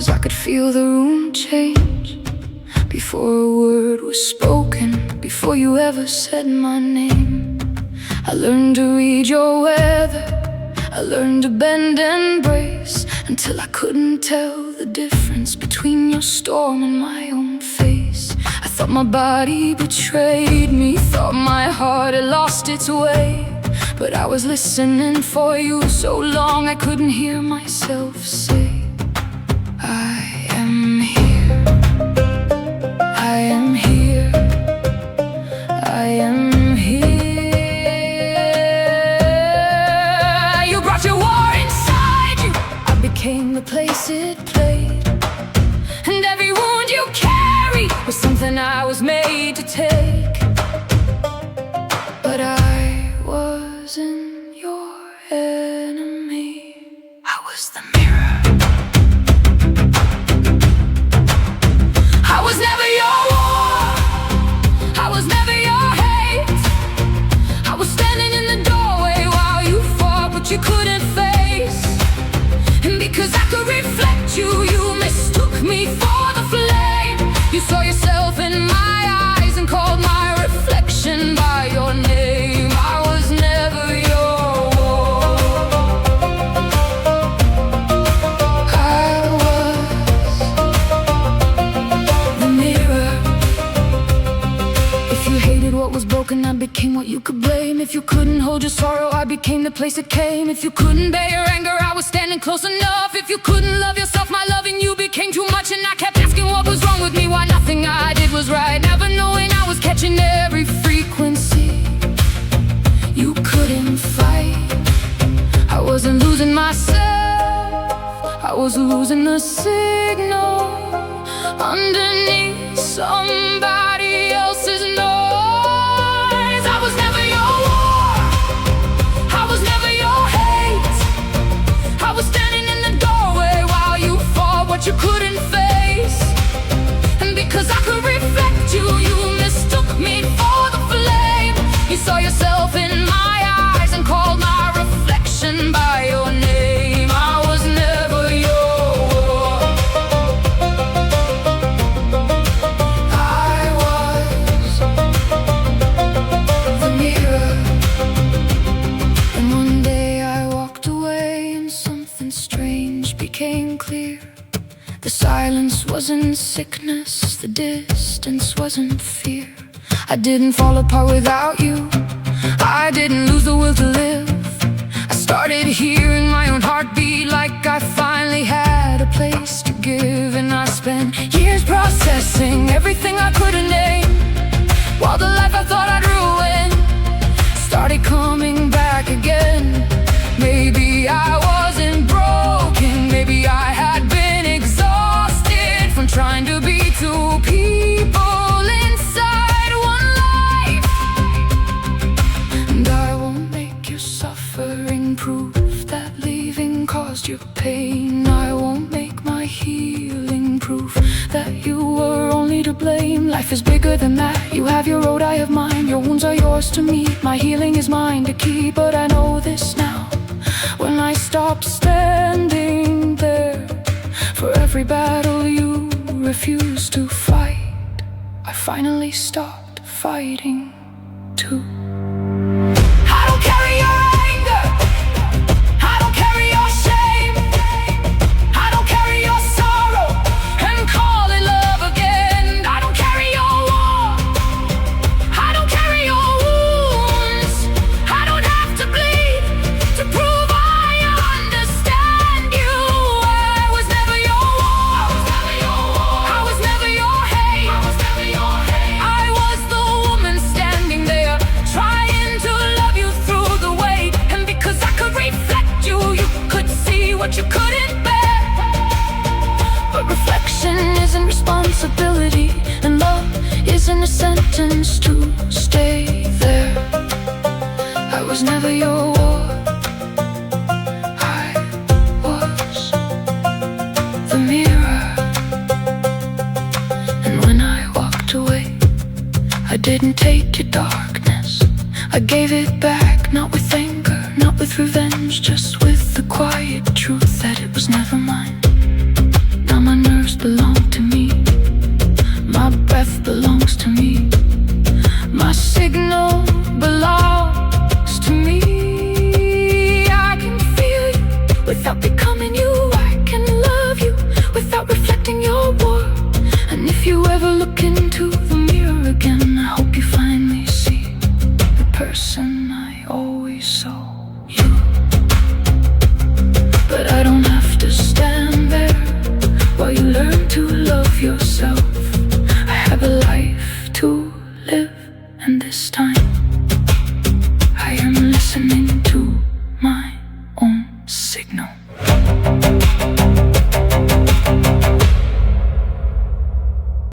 'cause I could feel the room change before a word was spoken, before you ever said my name. I learned to read your weather, I learned to bend and brace, until I couldn't tell the difference between your storm and my own face. I thought my body betrayed me, thought my heart had lost its way, but I was listening for you so long I couldn't hear myself say, I am here, I am here, I am here. You brought your war inside you, I became the place it played, and every wound you carry was something I was made to take. But I wasn't your enemy, I was the mirror. I was never your war, I was never your hate. I was standing in the doorway while you fought what you couldn't face. And because I could reflect you, you mistook me for the flame. You saw yourself in my eyes and called my reflection by your name. I was never your war, I was the mirror. If you hated what was broken, I became what you could blame. If you couldn't hold your sorrow, I became the place it came. If you couldn't bear your anger, I was standing close enough. If you couldn't love yourself, my loving you became too much. And I kept asking what was wrong with me, why nothing I did was right, never knowing I was catching every frequency you couldn't fight. I wasn't losing myself, I was losing the signal underneath somebody else's noise. I was never your war, I was never your hate. I was standing in the doorway while you fought what you couldn't face. And because I could reflect you, you mistook me for the flame. You saw yourself in my eyes and called my reflection by your name. I was never your war, I was the mirror. And one day I walked away and something strange became clear. The silence wasn't sickness, the distance wasn't fear. I didn't fall apart without you, I didn't lose the will to live. I started hearing my own heartbeat, like I finally had a place to give. And I spent years processing everything I couldn't name, while the life I thought I'd ruin started coming back again. Maybe I wasn't broken, maybe I had been exhausted from trying to be two people inside one life. And I won't make your suffering proof that leaving caused you pain. I won't make my healing proof that you were only to blame. Life is bigger than that, you have your road, I have mine. Your wounds are yours to meet, my healing is mine to keep. But I know this now, when I stopped standing there for every battle you refused to fight, I finally stopped fighting too. I don't carry your anger, I don't carry your shame, I don't carry your sorrow and call it love again. I don't carry your war, I don't carry your wounds. I don't have to bleed to prove I understand you. I was never your war, I was never your hate. I was the woman standing there trying to love you through the weight. And because I could reflect you, you could see what you couldn't bear. But reflection isn't responsibility, and love isn't a sentence to stay there. I was never your war, I was the mirror. And when I walked away, I didn't take your darkness, I gave it back, not with anger, not with revenge, just with the quiet truth that it was never mine. Now my tears belong to me. My breath belongs to me. My signal belongs to me. I can feel you without becoming you. I can love you without reflecting your worth. And if you ever look into the mirror again, I hope you finally see the person I always saw, you. But I don't have to stand there while you learn to love yourself. I have a life to live, and this time I am listening to my own signal.